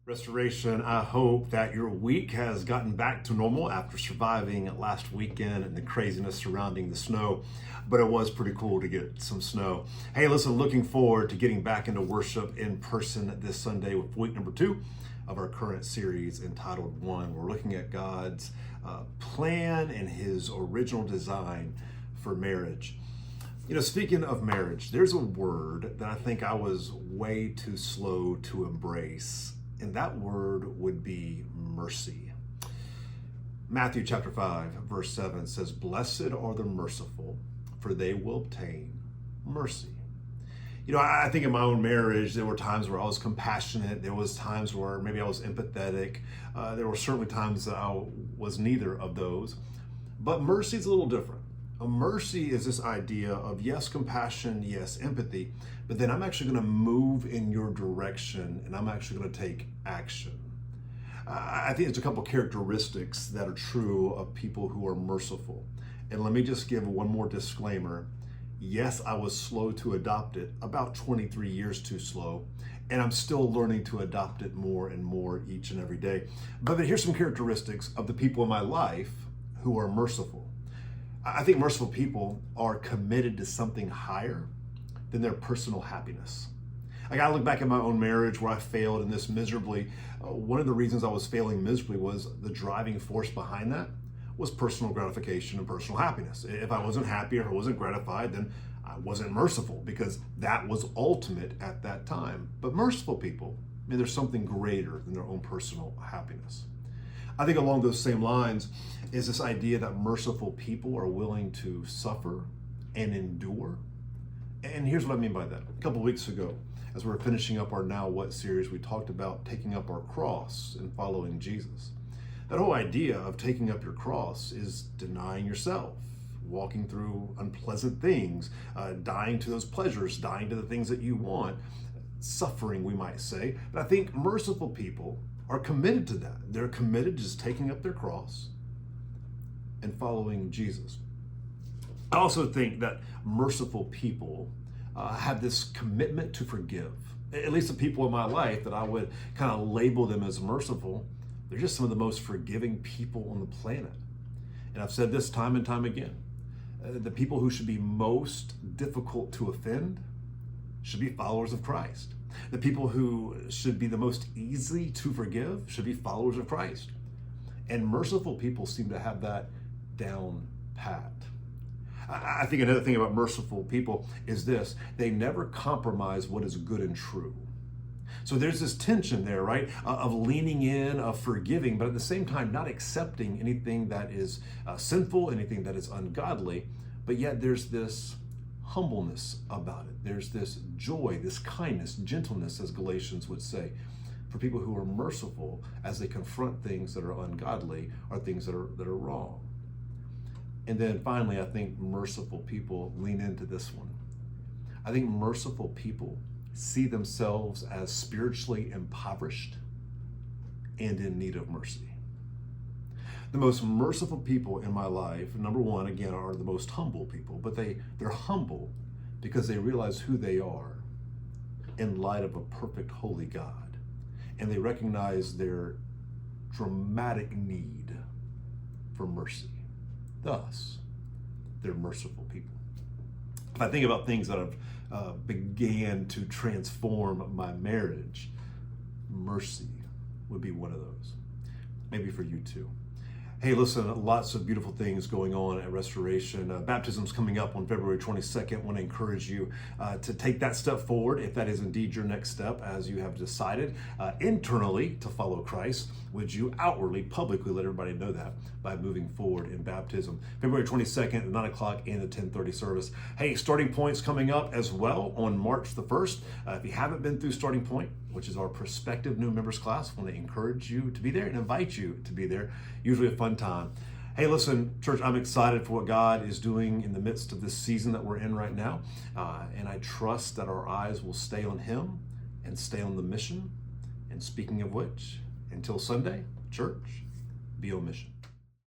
Restoration, I hope that your week has gotten back to normal after surviving last weekend and the craziness surrounding the snow. But it was pretty cool to get some snow. Hey, listen, looking forward to getting back into worship in person this Sunday with week number 2 of our current series entitled One. We're looking at God's plan and his original design for marriage. You know, speaking of marriage, there's a word that I think I was way too slow to embrace, and that word would be mercy. Matthew chapter 5, verse 7 says, "Blessed are the merciful, for they will obtain mercy." You know, I think in my own marriage, there were times where I was compassionate. There was times where maybe I was empathetic. There were certainly times that I was neither of those. But mercy is a little different. A mercy is this idea of yes, compassion, yes, empathy, but then I'm actually going to move in your direction and I'm actually going to take action. I think there's a couple characteristics that are true of people who are merciful. And let me just give one more disclaimer. Yes, I was slow to adopt it, about 23 years too slow, and I'm still learning to adopt it more and more each and every day. But here's some characteristics of the people in my life who are merciful. I think merciful people are committed to something higher than their personal happiness. Like, I look back at my own marriage where I failed in this miserably. One of the reasons I was failing miserably was the driving force behind that was personal gratification and personal happiness. If I wasn't happy or I wasn't gratified, then I wasn't merciful because that was ultimate at that time. But merciful people, I mean, there's something greater than their own personal happiness. I think along those same lines is this idea that merciful people are willing to suffer and endure. And here's what I mean by that. A couple of weeks ago, as we were finishing up our Now What series, we talked about taking up our cross and following Jesus. That whole idea of taking up your cross is denying yourself, walking through unpleasant things, dying to those pleasures, dying to the things that you want, suffering, we might say. But I think merciful people are committed to that. They're committed to just taking up their cross and following Jesus. I also think that merciful people have this commitment to forgive. At least the people in my life that I would kind of label them as merciful, they're just some of the most forgiving people on the planet. And I've said this time and time again. The people who should be most difficult to offend should be followers of Christ. The people who should be the most easy to forgive should be followers of Christ. And merciful people seem to have that down pat. I think another thing about merciful people is this: they never compromise what is good and true. So there's this tension there, right, of leaning in, of forgiving, but at the same time not accepting anything that is sinful, anything that is ungodly, but yet there's this humbleness about it. There's this joy, this kindness, gentleness, as Galatians would say, for people who are merciful as they confront things that are ungodly or things that are wrong. And then finally, I think merciful people lean into this one. I think merciful people see themselves as spiritually impoverished and in need of mercy. The most merciful people in my life, number one, again, are the most humble people, but they're humble because they realize who they are in light of a perfect, holy God. And they recognize their dramatic need for mercy. Thus, they're merciful people. If I think about things that have began to transform my marriage, mercy would be one of those. Maybe for you too. Hey, listen, lots of beautiful things going on at Restoration. Baptism's coming up on February 22nd. I want to encourage you to take that step forward if that is indeed your next step, as you have decided internally to follow Christ. Would you outwardly, publicly let everybody know that by moving forward in baptism? February 22nd at 9 o'clock in the 10:30 service. Hey, Starting Point's coming up as well on March the 1st. If you haven't been through Starting Point, which is our prospective new members class, I want to encourage you to be there and invite you to be there. Usually a fun time. Hey, listen, church, I'm excited for what God is doing in the midst of this season that we're in right now. And I trust that our eyes will stay on Him and stay on the mission. And speaking of which, until Sunday, church, be on mission.